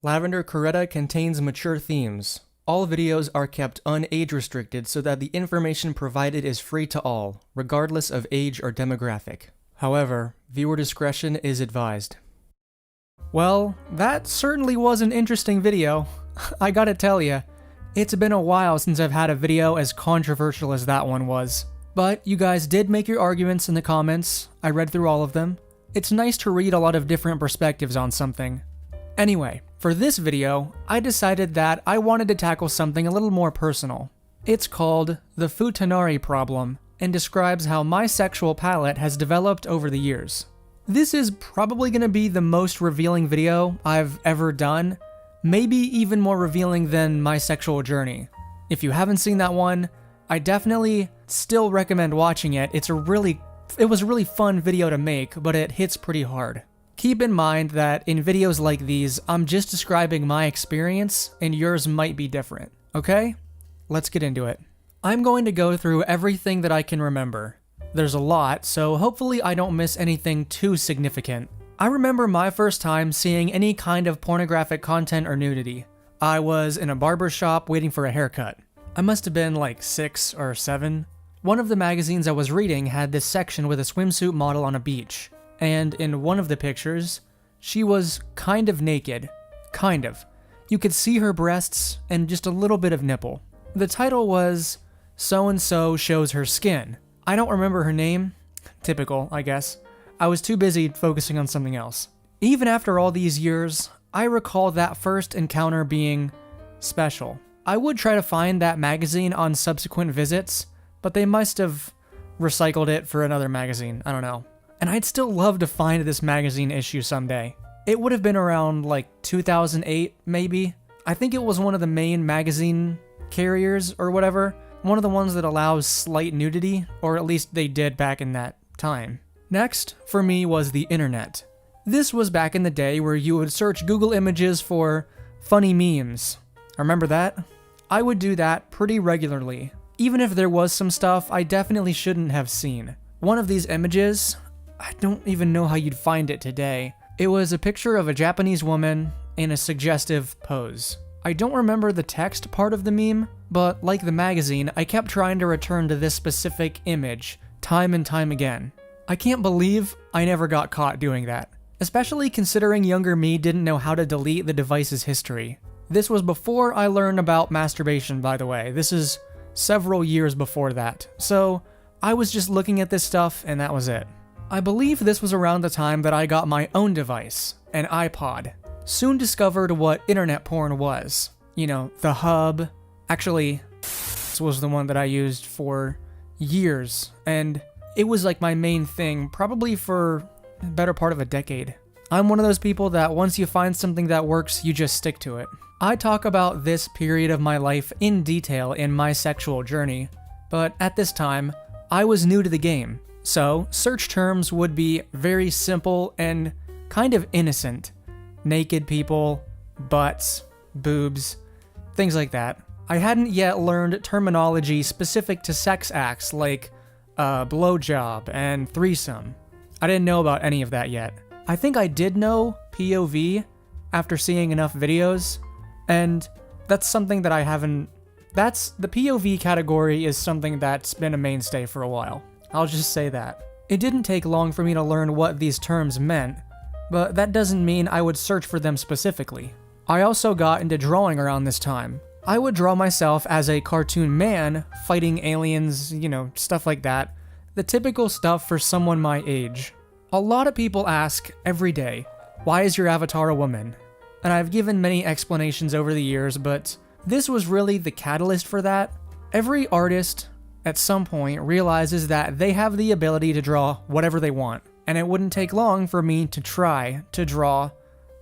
Lavender Corretta contains mature themes. All videos are kept unage restricted so that the information provided is free to all, regardless of age or demographic. However, viewer discretion is advised. Well, that certainly was an interesting video. I gotta tell ya, it's been a while since I've had a video as controversial as that one was. But you guys did make your arguments in the comments. I read through all of them. It's nice to read a lot of different perspectives on something. Anyway, for this video, I decided that I wanted to tackle something a little more personal. It's called the Futanari problem, and describes how my sexual palette has developed over the years. This is probably going to be the most revealing video I've ever done, maybe even more revealing than my sexual journey. If you haven't seen that one, I definitely still recommend watching it. It was a really fun video to make, but it hits pretty hard. Keep in mind that in videos like these, I'm just describing my experience, and yours might be different, okay? Let's get into it. I'm going to go through everything that I can remember. There's a lot, so hopefully I don't miss anything too significant. I remember my first time seeing any kind of pornographic content or nudity. I was in a barber shop waiting for a haircut. I must have been like 6 or 7. One of the magazines I was reading had this section with a swimsuit model on a beach. And in one of the pictures, she was kind of naked. Kind of. You could see her breasts and just a little bit of nipple. The title was, "So-and-so shows her skin." I don't remember her name. Typical, I guess. I was too busy focusing on something else. Even after all these years, I recall that first encounter being special. I would try to find that magazine on subsequent visits, but they must have recycled it for another magazine. I don't know. And I'd still love to find this magazine issue someday. It would have been around like 2008, maybe. I think it was one of the main magazine carriers or whatever. One of the ones that allows slight nudity, or at least they did back in that time. Next, for me, was the internet. This was back in the day where you would search Google Images for funny memes. Remember that? I would do that pretty regularly. Even if there was some stuff I definitely shouldn't have seen. One of these images, I don't even know how you'd find it today. It was a picture of a Japanese woman in a suggestive pose. I don't remember the text part of the meme, but like the magazine, I kept trying to return to this specific image time and time again. I can't believe I never got caught doing that, especially considering younger me didn't know how to delete the device's history. This was before I learned about masturbation, by the way. This is several years before that, so I was just looking at this stuff and that was it. I believe this was around the time that I got my own device, an iPod. Soon discovered what internet porn was. You know, the hub. Actually, this was the one that I used for years, and it was like my main thing, probably for a better part of a decade. I'm one of those people that once you find something that works, you just stick to it. I talk about this period of my life in detail in my sexual journey, but at this time, I was new to the game. So, search terms would be very simple and kind of innocent. Naked people, butts, boobs, things like that. I hadn't yet learned terminology specific to sex acts like blowjob and threesome. I didn't know about any of that yet. I think I did know POV after seeing enough videos, and that's something that I haven't... the POV category is something that's been a mainstay for a while. I'll just say that. It didn't take long for me to learn what these terms meant, but that doesn't mean I would search for them specifically. I also got into drawing around this time. I would draw myself as a cartoon man fighting aliens, you know, stuff like that. The typical stuff for someone my age. A lot of people ask every day, why is your avatar a woman? And I've given many explanations over the years, but this was really the catalyst for that. Every artist at some point realizes that they have the ability to draw whatever they want, and it wouldn't take long for me to try to draw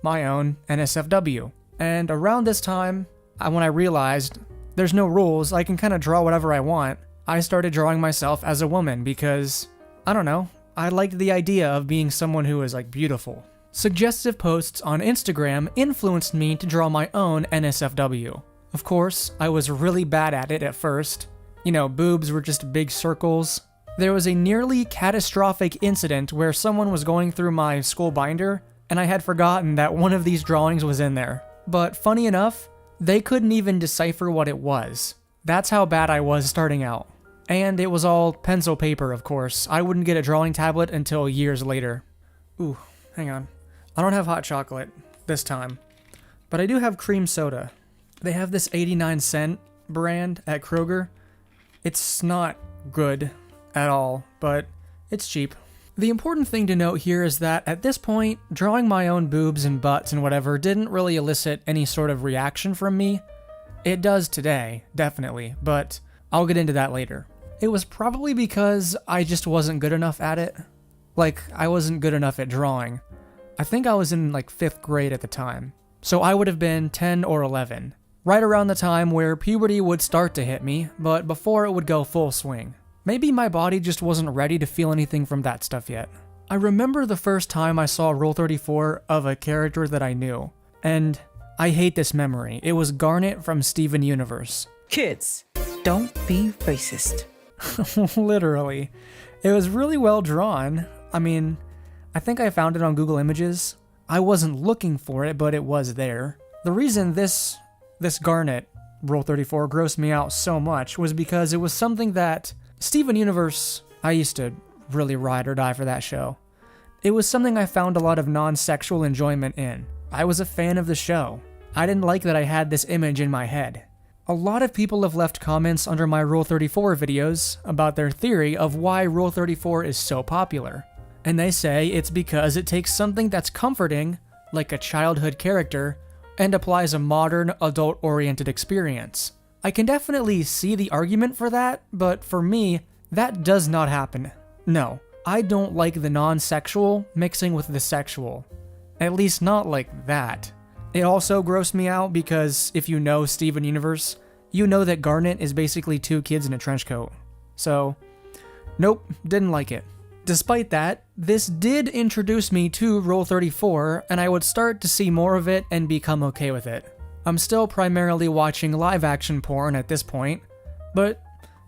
my own NSFW. And around this time, when I realized there's no rules, I can kind of draw whatever I want, I started drawing myself as a woman because, I don't know, I liked the idea of being someone who is like beautiful. Suggestive posts on Instagram influenced me to draw my own NSFW. Of course, I was really bad at it at first. You know, boobs were just big circles. There was a nearly catastrophic incident where someone was going through my school binder, and I had forgotten that one of these drawings was in there. but funny enough, they couldn't even decipher what it was. That's how bad I was starting out. And it was all pencil paper, of course. I wouldn't get a drawing tablet until years later. Ooh, hang on. I don't have hot chocolate this time, but I do have cream soda. They have this 89-cent brand at Kroger. It's not good at all, but it's cheap. The important thing to note here is that at this point, drawing my own boobs and butts and whatever didn't really elicit any sort of reaction from me. It does today, definitely, but I'll get into that later. It was probably because I just wasn't good enough at it. Like, I wasn't good enough at drawing. I think I was in like 5th grade at the time. So I would have been 10 or 11. Right around the time where puberty would start to hit me, but before it would go full swing. Maybe my body just wasn't ready to feel anything from that stuff yet. I remember the first time I saw Rule 34 of a character that I knew, and I hate this memory. It was Garnet from Steven Universe. Kids, don't be racist. Literally. It was really well drawn. I mean, I think I found it on Google Images. I wasn't looking for it, but it was there. The reason this Garnet, Rule 34, grossed me out so much was because it was something that Steven Universe, I used to really ride or die for that show. It was something I found a lot of non-sexual enjoyment in. I was a fan of the show. I didn't like that I had this image in my head. A lot of people have left comments under my Rule 34 videos about their theory of why Rule 34 is so popular. And they say it's because it takes something that's comforting, like a childhood character, and applies a modern, adult-oriented experience. I can definitely see the argument for that, but for me, that does not happen. No, I don't like the non-sexual mixing with the sexual. At least not like that. It also grossed me out because if you know Steven Universe, you know that Garnet is basically 2 kids in a trench coat. So, nope, didn't like it. Despite that, this did introduce me to Rule 34, and I would start to see more of it and become okay with it. I'm still primarily watching live-action porn at this point, but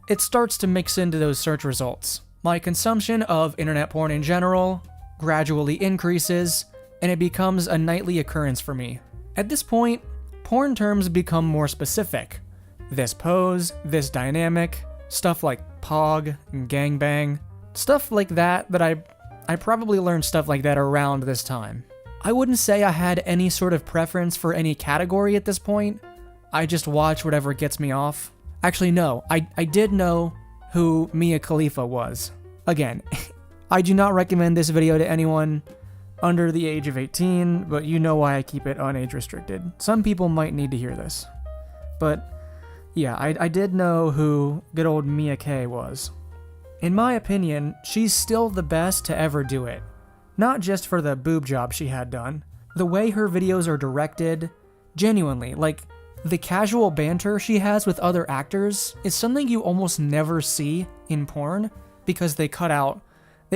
it starts to mix into those search results. My consumption of internet porn in general gradually increases, and it becomes a nightly occurrence for me. At this point, porn terms become more specific. This pose, this dynamic, stuff like pog and gangbang, stuff like that I probably learned stuff like that around this time. I wouldn't say I had any sort of preference for any category at this point. I just watch whatever gets me off. Actually, no, I did know who Mia Khalifa was. Again, I do not recommend this video to anyone under the age of 18, but you know why I keep it on age restricted. Some people might need to hear this. But yeah, I did know who good old Mia K was. In my opinion, she's still the best to ever do it. Not just for the boob job she had done. The way her videos are directed, genuinely, like, the casual banter she has with other actors is something you almost never see in porn, because they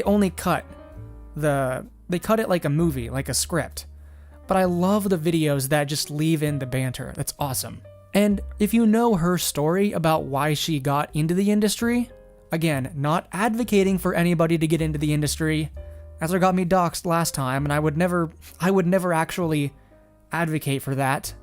only cut it like a movie, like a script. But I love the videos that just leave in the banter. That's awesome. And if you know her story about why she got into the industry, again, not advocating for anybody to get into the industry, as got me doxxed last time, and I would never actually advocate for that.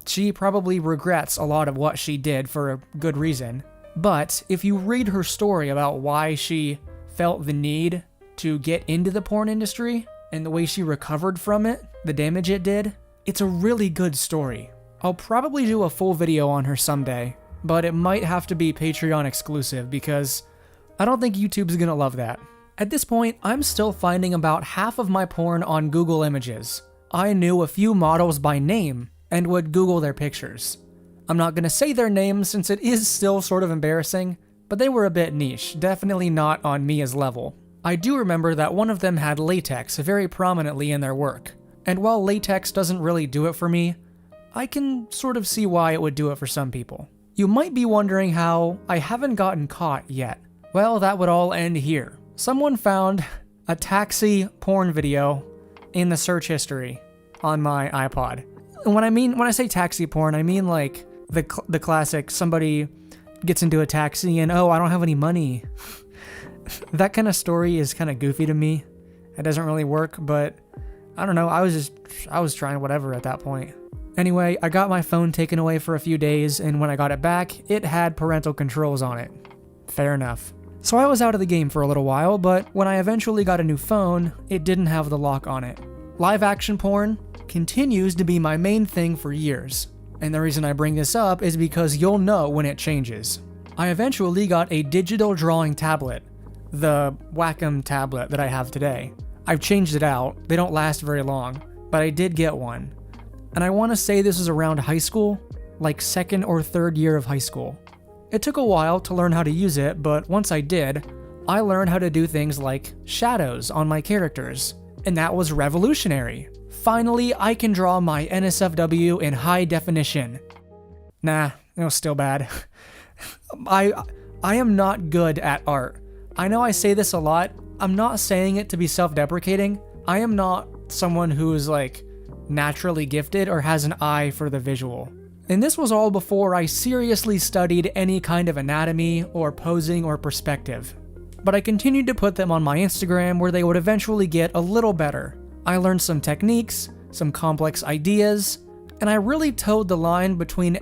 She probably regrets a lot of what she did for a good reason. But if you read her story about why she felt the need to get into the porn industry and the way she recovered from it, the damage it did, it's a really good story. I'll probably do a full video on her someday, but it might have to be Patreon exclusive because I don't think YouTube's gonna love that. At this point, I'm still finding about half of my porn on Google Images. I knew a few models by name and would Google their pictures. I'm not gonna say their names since it is still sort of embarrassing, but they were a bit niche, definitely not on Mia's level. I do remember that one of them had latex very prominently in their work, and while latex doesn't really do it for me, I can sort of see why it would do it for some people. You might be wondering how I haven't gotten caught yet. Well, that would all end here. Someone found a taxi porn video in the search history on my iPod. And when I say taxi porn, I mean like the classic, somebody gets into a taxi and, oh, I don't have any money. That kind of story is kind of goofy to me. It doesn't really work, but I don't know. I was trying whatever at that point. Anyway, I got my phone taken away for a few days, and when I got it back, it had parental controls on it. Fair enough. So I was out of the game for a little while, but when I eventually got a new phone, it didn't have the lock on it. Live action porn continues to be my main thing for years. And the reason I bring this up is because you'll know when it changes. I eventually got a digital drawing tablet, the Wacom tablet that I have today. I've changed it out, they don't last very long, but I did get one. And I want to say this was around high school, like second or third year of high school. It took a while to learn how to use it, but once I did, I learned how to do things like shadows on my characters, and that was revolutionary. Finally, I can draw my NSFW in high definition. Nah, it was still bad. I am not good at art. I know I say this a lot. I'm not saying it to be self-deprecating. I am not someone who is like naturally gifted or has an eye for the visual. And this was all before I seriously studied any kind of anatomy or posing or perspective. But I continued to put them on my Instagram where they would eventually get a little better. I learned some techniques, some complex ideas, and I really towed the line between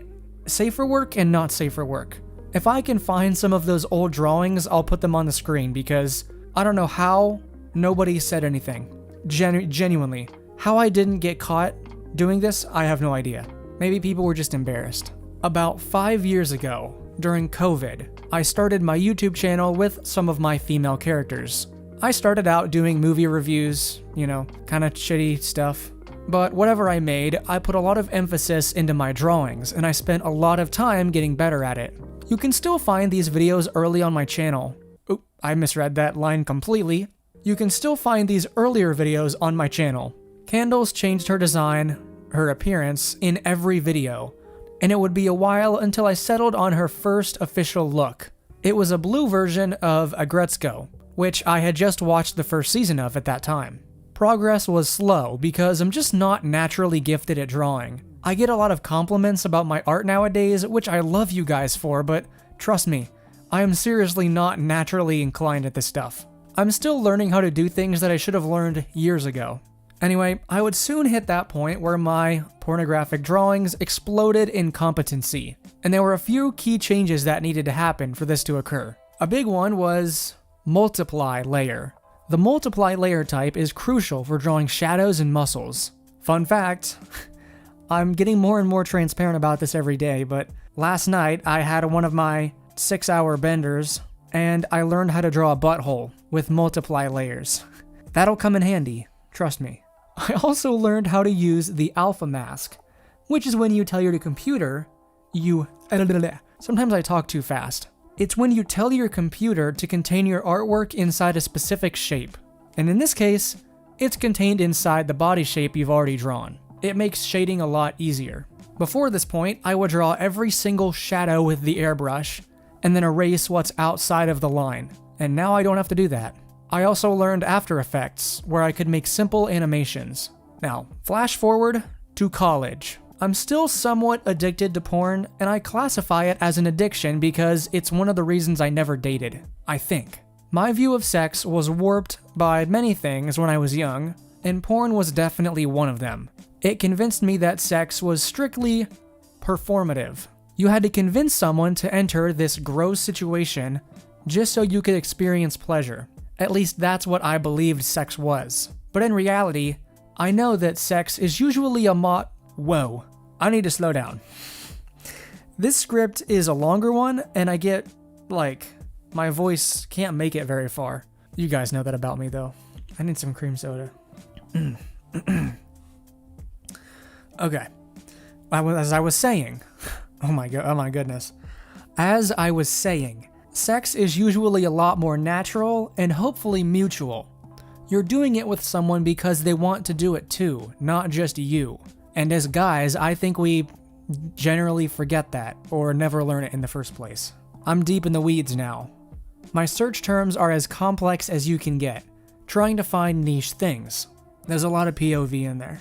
safer work and not safer work. If I can find some of those old drawings, I'll put them on the screen because I don't know how nobody said anything. Genuinely. How I didn't get caught doing this, I have no idea. Maybe people were just embarrassed. About 5 years ago, during COVID, I started my YouTube channel with some of my female characters. I started out doing movie reviews, kind of shitty stuff. But whatever I made, I put a lot of emphasis into my drawings, and I spent a lot of time getting better at it. You can still find these videos early on my channel. Oop, I misread that line completely. You can still find these earlier videos on my channel. Candles changed her design, her appearance, in every video, and it would be a while until I settled on her first official look. It was a blue version of Agretzko, which I had just watched the first season of at that time. Progress was slow because I'm just not naturally gifted at drawing. I get a lot of compliments about my art nowadays, which I love you guys for, but trust me, I am seriously not naturally inclined at this stuff. I'm still learning how to do things that I should have learned years ago. Anyway, I would soon hit that point where my pornographic drawings exploded in competency, and there were a few key changes that needed to happen for this to occur. A big one was multiply layer. The multiply layer type is crucial for drawing shadows and muscles. Fun fact, I'm getting more and more transparent about this every day, but last night I had one of my 6-hour benders, and I learned how to draw a butthole with multiply layers. That'll come in handy, trust me. I also learned how to use the alpha mask, which is when you tell your computer sometimes I talk too fast. It's when you tell your computer to contain your artwork inside a specific shape. And in this case, it's contained inside the body shape you've already drawn. It makes shading a lot easier. Before this point, I would draw every single shadow with the airbrush, and then erase what's outside of the line. And now I don't have to do that. I also learned After Effects, where I could make simple animations. Now, flash forward to college. I'm still somewhat addicted to porn, and I classify it as an addiction because it's one of the reasons I never dated, I think. My view of sex was warped by many things when I was young, and porn was definitely one of them. It convinced me that sex was strictly performative. You had to convince someone to enter this gross situation just so you could experience pleasure. At least that's what I believed sex was. But in reality, I know that sex is usually a Whoa, I need to slow down. This script is a longer one, and I get, my voice can't make it very far. You guys know that about me, though. I need some cream soda. Okay. As I was saying, oh my goodness. As I was saying, sex is usually a lot more natural and hopefully mutual. You're doing it with someone because they want to do it too, not just you. And as guys, I think we generally forget that, or never learn it in the first place. I'm deep in the weeds now. My search terms are as complex as you can get, trying to find niche things. There's a lot of POV in there.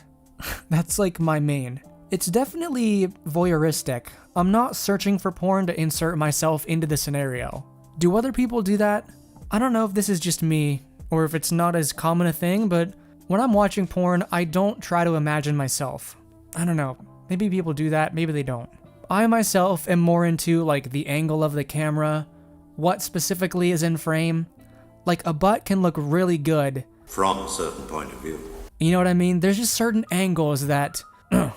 That's my main. It's definitely voyeuristic. I'm not searching for porn to insert myself into the scenario. Do other people do that? I don't know if this is just me, or if it's not as common a thing, but when I'm watching porn, I don't try to imagine myself. I don't know. Maybe people do that, maybe they don't. I myself am more into like the angle of the camera, what specifically is in frame. Like a butt can look really good from a certain point of view. You know what I mean? There's just certain angles that they're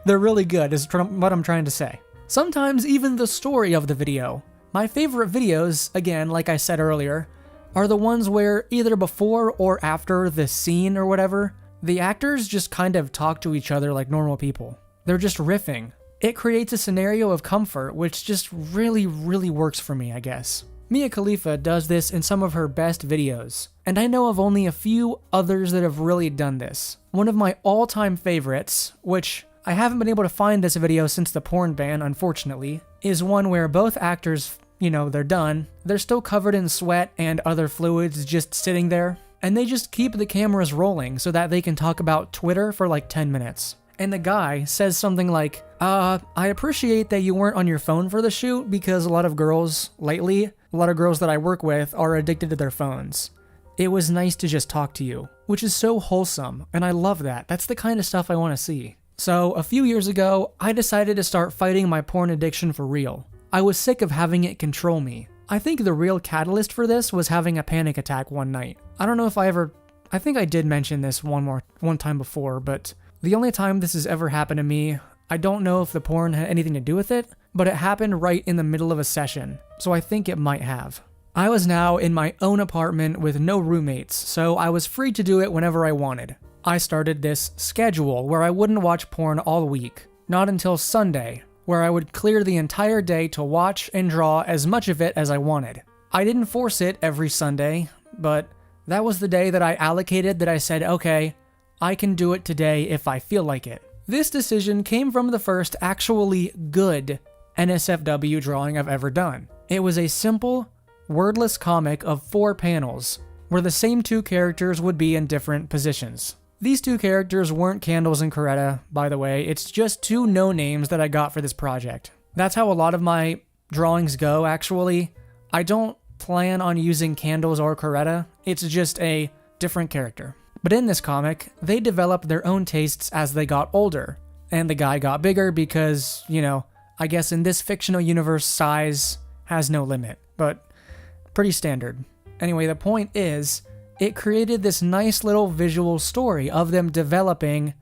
really good, is what I'm trying to say. Sometimes even the story of the video. My favorite videos, again, like I said earlier, are the ones where either before or after the scene or whatever, the actors just kind of talk to each other like normal people. They're just riffing. It creates a scenario of comfort, which just really, really works for me, I guess. Mia Khalifa does this in some of her best videos, and I know of only a few others that have really done this. One of my all-time favorites, which I haven't been able to find this video since the porn ban, unfortunately, is one where both actors, they're done, they're still covered in sweat and other fluids just sitting there, and they just keep the cameras rolling so that they can talk about Twitter for like 10 minutes. And the guy says something like, I appreciate that you weren't on your phone for the shoot because a lot of girls that I work with are addicted to their phones. It was nice to just talk to you, which is so wholesome, and I love that. That's the kind of stuff I want to see. So, a few years ago, I decided to start fighting my porn addiction for real. I was sick of having it control me. I think the real catalyst for this was having a panic attack one night. I don't know if I think I did mention this one time before, but the only time this has ever happened to me, I don't know if the porn had anything to do with it, but it happened right in the middle of a session, so I think it might have. I was now in my own apartment with no roommates, so I was free to do it whenever I wanted. I started this schedule where I wouldn't watch porn all week, not until Sunday, where I would clear the entire day to watch and draw as much of it as I wanted. I didn't force it every Sunday, but that was the day that I allocated that I said, okay, I can do it today if I feel like it. This decision came from the first actually good NSFW drawing I've ever done. It was a simple, wordless comic of 4 panels, where the same 2 characters would be in different positions. These 2 characters weren't Candles and Corretta, by the way, it's just 2 no-names that I got for this project. That's how a lot of my drawings go, actually. I don't plan on using Candles or Corretta, it's just a different character. But in this comic, they developed their own tastes as they got older, and the guy got bigger because, I guess in this fictional universe, size has no limit, but pretty standard. Anyway, the point is, it created this nice little visual story of them developing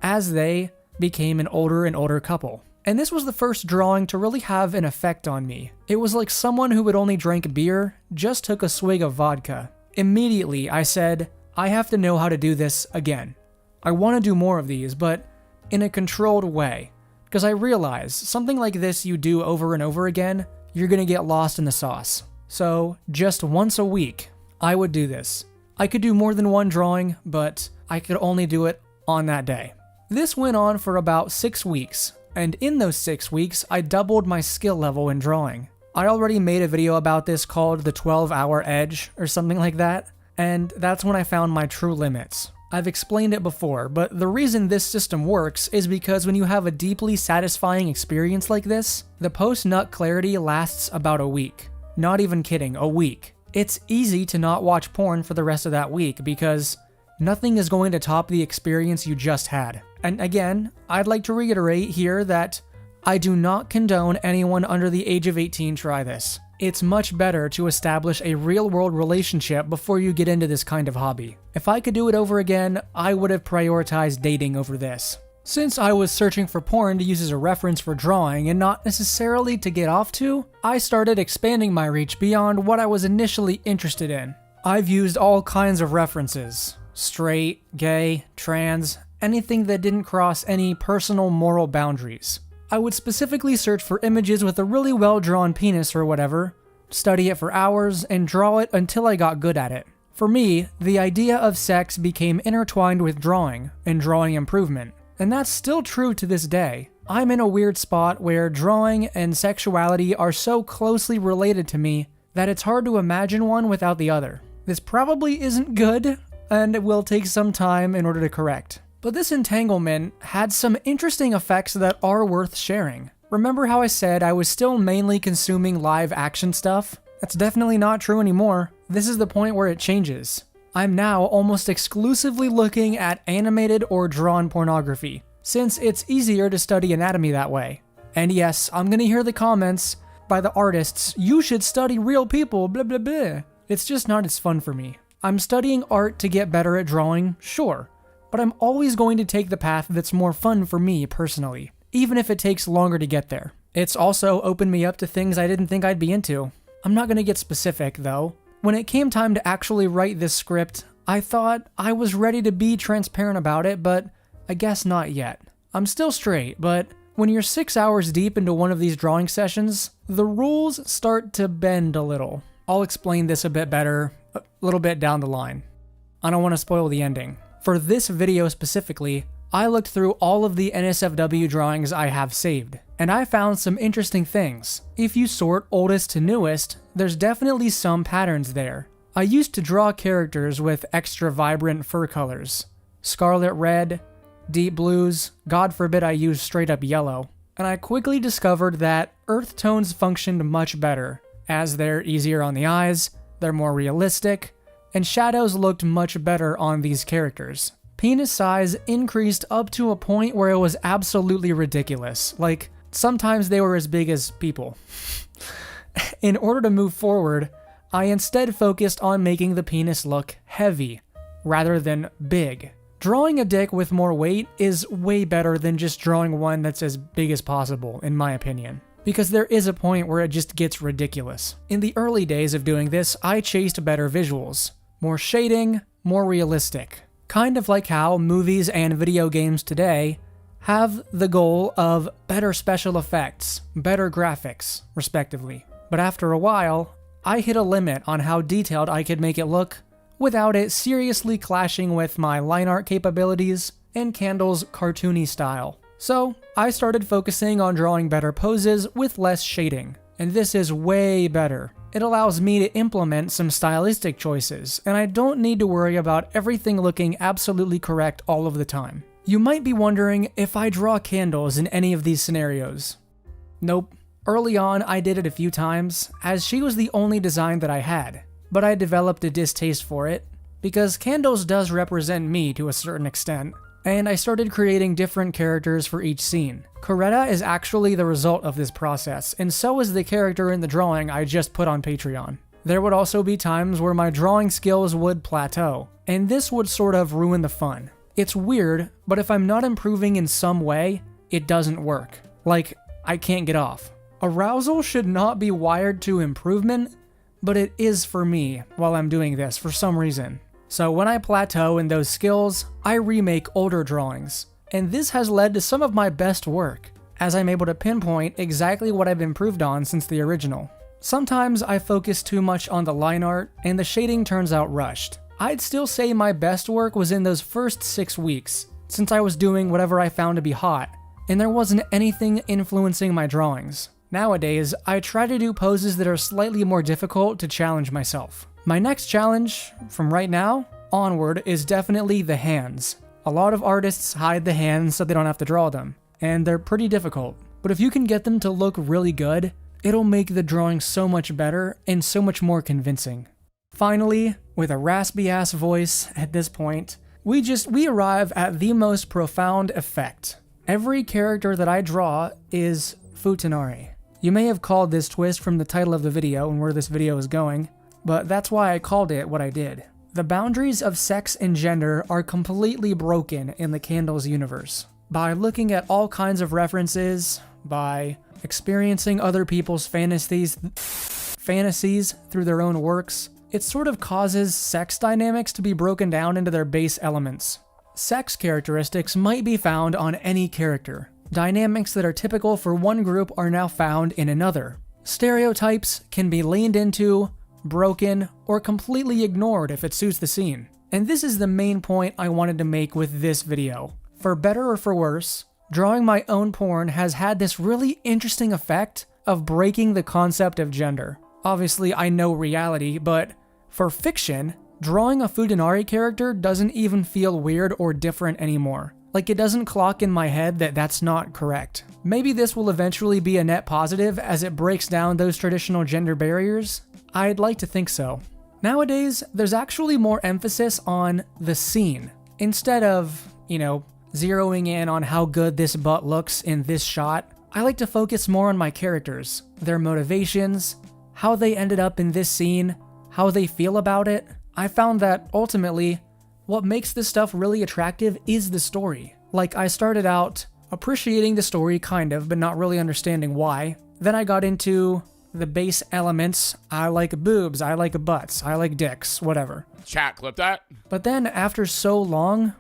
as they became an older and older couple. And this was the first drawing to really have an effect on me. It was like someone who had only drank beer just took a swig of vodka. Immediately, I said, I have to know how to do this again. I want to do more of these, but in a controlled way. Because I realize something like this you do over and over again, you're going to get lost in the sauce. So, just once a week, I would do this. I could do more than one drawing, but I could only do it on that day. This went on for about 6 weeks, and in those 6 weeks, I doubled my skill level in drawing. I already made a video about this called the 12-hour edge, or something like that, and that's when I found my true limits. I've explained it before, but the reason this system works is because when you have a deeply satisfying experience like this, the post-nut clarity lasts about a week. Not even kidding, a week. It's easy to not watch porn for the rest of that week because nothing is going to top the experience you just had. And again, I'd like to reiterate here that I do not condone anyone under the age of 18 try this. It's much better to establish a real-world relationship before you get into this kind of hobby. If I could do it over again, I would have prioritized dating over this. Since I was searching for porn to use as a reference for drawing and not necessarily to get off to, I started expanding my reach beyond what I was initially interested in. I've used all kinds of references. Straight, gay, trans, anything that didn't cross any personal moral boundaries. I would specifically search for images with a really well-drawn penis or whatever, study it for hours, and draw it until I got good at it. For me, the idea of sex became intertwined with drawing and drawing improvement. And that's still true to this day. I'm in a weird spot where drawing and sexuality are so closely related to me that it's hard to imagine one without the other. This probably isn't good, and it will take some time in order to correct. But this entanglement had some interesting effects that are worth sharing. Remember how I said I was still mainly consuming live action stuff? That's definitely not true anymore. This is the point where it changes. I'm now almost exclusively looking at animated or drawn pornography, since it's easier to study anatomy that way. And yes, I'm gonna hear the comments by the artists, you should study real people, blah blah blah. It's just not as fun for me. I'm studying art to get better at drawing, sure, but I'm always going to take the path that's more fun for me personally, even if it takes longer to get there. It's also opened me up to things I didn't think I'd be into. I'm not gonna get specific though. When it came time to actually write this script, I thought I was ready to be transparent about it, but I guess not yet. I'm still straight, but when you're 6 hours deep into one of these drawing sessions, the rules start to bend a little. I'll explain this a bit better a little bit down the line. I don't want to spoil the ending. For this video specifically, I looked through all of the NSFW drawings I have saved, and I found some interesting things. If you sort oldest to newest, there's definitely some patterns there. I used to draw characters with extra vibrant fur colors. Scarlet red, deep blues, God forbid I use straight up yellow. And I quickly discovered that earth tones functioned much better, as they're easier on the eyes, they're more realistic, and shadows looked much better on these characters. Penis size increased up to a point where it was absolutely ridiculous. Like, sometimes they were as big as people. In order to move forward, I instead focused on making the penis look heavy, rather than big. Drawing a dick with more weight is way better than just drawing one that's as big as possible, in my opinion. Because there is a point where it just gets ridiculous. In the early days of doing this, I chased better visuals. More shading, more realistic. Kind of like how movies and video games today have the goal of better special effects, better graphics, respectively. But after a while, I hit a limit on how detailed I could make it look without it seriously clashing with my line art capabilities and Candle's cartoony style. So I started focusing on drawing better poses with less shading, and this is way better. It allows me to implement some stylistic choices, and I don't need to worry about everything looking absolutely correct all of the time. You might be wondering if I draw candles in any of these scenarios. Nope. Early on, I did it a few times, as she was the only design that I had, but I developed a distaste for it, because candles does represent me to a certain extent, and I started creating different characters for each scene. Corretta is actually the result of this process, and so is the character in the drawing I just put on Patreon. There would also be times where my drawing skills would plateau, and this would sort of ruin the fun. It's weird, but if I'm not improving in some way, it doesn't work. Like, I can't get off. Arousal should not be wired to improvement, but it is for me while I'm doing this for some reason. So when I plateau in those skills, I remake older drawings, and this has led to some of my best work, as I'm able to pinpoint exactly what I've improved on since the original. Sometimes I focus too much on the line art, and the shading turns out rushed. I'd still say my best work was in those first 6 weeks, since I was doing whatever I found to be hot, and there wasn't anything influencing my drawings. Nowadays, I try to do poses that are slightly more difficult to challenge myself. My next challenge, from right now onward, is definitely the hands. A lot of artists hide the hands so they don't have to draw them, and they're pretty difficult. But if you can get them to look really good, it'll make the drawing so much better and so much more convincing. Finally, with a raspy ass voice at this point, we arrive at the most profound effect. Every character that I draw is Futanari. You may have called this twist from the title of the video and where this video is going, but that's why I called it what I did. The boundaries of sex and gender are completely broken in the Candles universe. By looking at all kinds of references, by experiencing other people's fantasies through their own works, it sort of causes sex dynamics to be broken down into their base elements. Sex characteristics might be found on any character. Dynamics that are typical for one group are now found in another. Stereotypes can be leaned into, broken, or completely ignored if it suits the scene. And this is the main point I wanted to make with this video. For better or for worse, drawing my own porn has had this really interesting effect of breaking the concept of gender. Obviously, I know reality, but for fiction, drawing a Futanari character doesn't even feel weird or different anymore. Like, it doesn't clock in my head that that's not correct. Maybe this will eventually be a net positive as it breaks down those traditional gender barriers. I'd like to think so. Nowadays, there's actually more emphasis on the scene. Instead of, zeroing in on how good this butt looks in this shot, I like to focus more on my characters, their motivations, how they ended up in this scene, how they feel about it. I found that ultimately, what makes this stuff really attractive is the story. Like, I started out appreciating the story kind of, but not really understanding why. Then I got into the base elements. I like boobs, I like butts, I like dicks, whatever. Chat, clip that. But then after so long,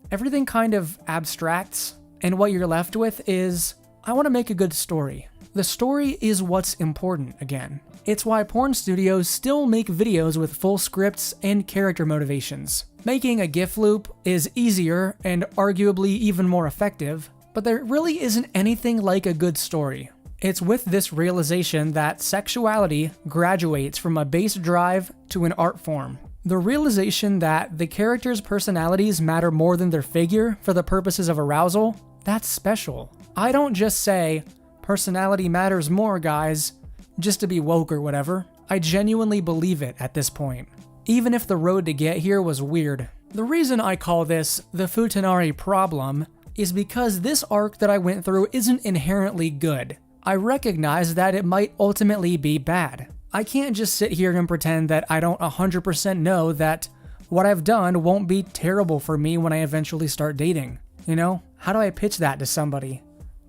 everything kind of abstracts, and what you're left with is, I want to make a good story. The story is what's important again. It's why porn studios still make videos with full scripts and character motivations. Making a GIF loop is easier and arguably even more effective, but there really isn't anything like a good story. It's with this realization that sexuality graduates from a base drive to an art form. The realization that the characters' personalities matter more than their figure for the purposes of arousal, that's special. I don't just say, personality matters more, guys, just to be woke or whatever. I genuinely believe it at this point, even if the road to get here was weird. The reason I call this the Futanari problem is because this arc that I went through isn't inherently good. I recognize that it might ultimately be bad. I can't just sit here and pretend that I don't 100% know that what I've done won't be terrible for me when I eventually start dating. How do I pitch that to somebody?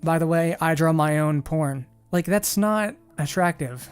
By the way, I draw my own porn. Like, that's not attractive.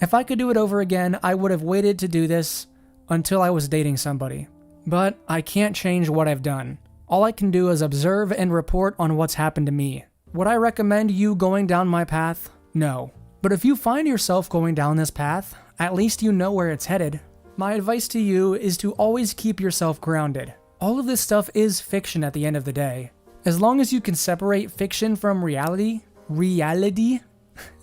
If I could do it over again, I would have waited to do this until I was dating somebody. But I can't change what I've done. All I can do is observe and report on what's happened to me. Would I recommend you going down my path? No. But if you find yourself going down this path, at least you know where it's headed. My advice to you is to always keep yourself grounded. All of this stuff is fiction at the end of the day. As long as you can separate fiction from reality,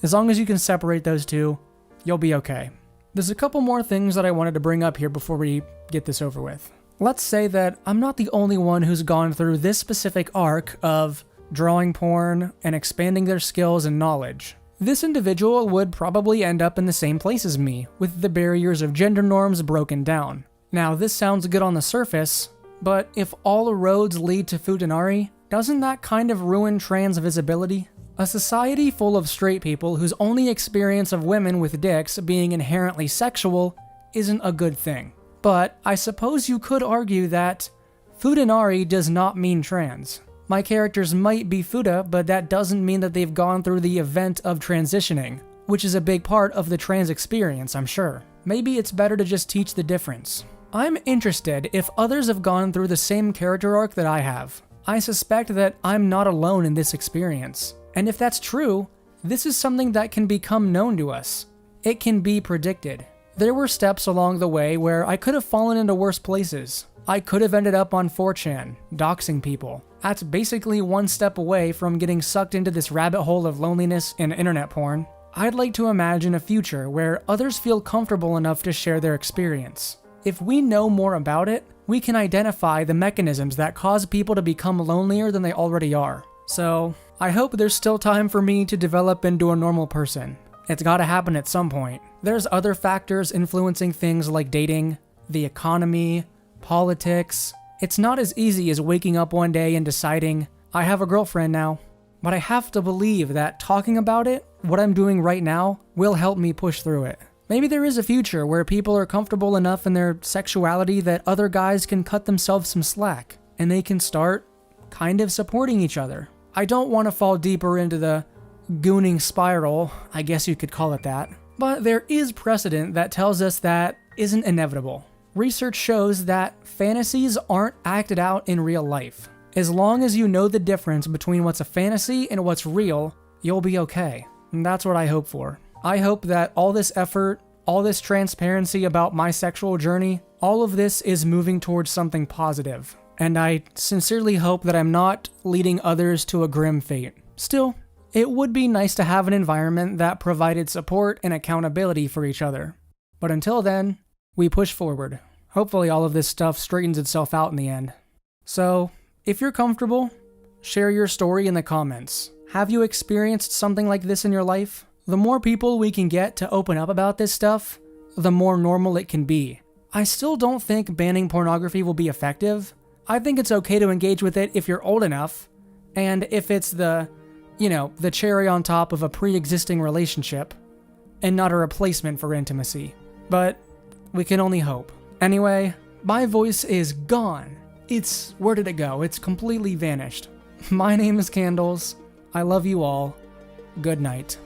as long as you can separate those two, you'll be okay. There's a couple more things that I wanted to bring up here before we get this over with. Let's say that I'm not the only one who's gone through this specific arc of drawing porn and expanding their skills and knowledge. This individual would probably end up in the same place as me, with the barriers of gender norms broken down. Now, this sounds good on the surface, but if all roads lead to Futanari, doesn't that kind of ruin trans visibility? A society full of straight people whose only experience of women with dicks being inherently sexual isn't a good thing. But I suppose you could argue that Futanari does not mean trans. My characters might be Futa, but that doesn't mean that they've gone through the event of transitioning, which is a big part of the trans experience, I'm sure. Maybe it's better to just teach the difference. I'm interested if others have gone through the same character arc that I have. I suspect that I'm not alone in this experience. And if that's true, this is something that can become known to us. It can be predicted. There were steps along the way where I could have fallen into worse places. I could have ended up on 4chan, doxing people. That's basically one step away from getting sucked into this rabbit hole of loneliness and internet porn. I'd like to imagine a future where others feel comfortable enough to share their experience. If we know more about it, we can identify the mechanisms that cause people to become lonelier than they already are. So, I hope there's still time for me to develop into a normal person. It's gotta happen at some point. There's other factors influencing things like dating, the economy, politics. It's not as easy as waking up one day and deciding, I have a girlfriend now. But I have to believe that talking about it, what I'm doing right now, will help me push through it. Maybe there is a future where people are comfortable enough in their sexuality that other guys can cut themselves some slack, and they can start kind of supporting each other. I don't want to fall deeper into the gooning spiral, I guess you could call it that, but there is precedent that tells us that isn't inevitable. Research shows that fantasies aren't acted out in real life. As long as you know the difference between what's a fantasy and what's real, you'll be okay. And that's what I hope for. I hope that all this effort, all this transparency about my sexual journey, all of this is moving towards something positive. And I sincerely hope that I'm not leading others to a grim fate. Still, it would be nice to have an environment that provided support and accountability for each other. But until then, we push forward. Hopefully all of this stuff straightens itself out in the end. So, if you're comfortable, share your story in the comments. Have you experienced something like this in your life? The more people we can get to open up about this stuff, the more normal it can be. I still don't think banning pornography will be effective. I think it's okay to engage with it if you're old enough, and if it's the cherry on top of a pre-existing relationship, and not a replacement for intimacy. But we can only hope. Anyway, my voice is gone. Where did it go? It's completely vanished. My name is Candles. I love you all. Good night.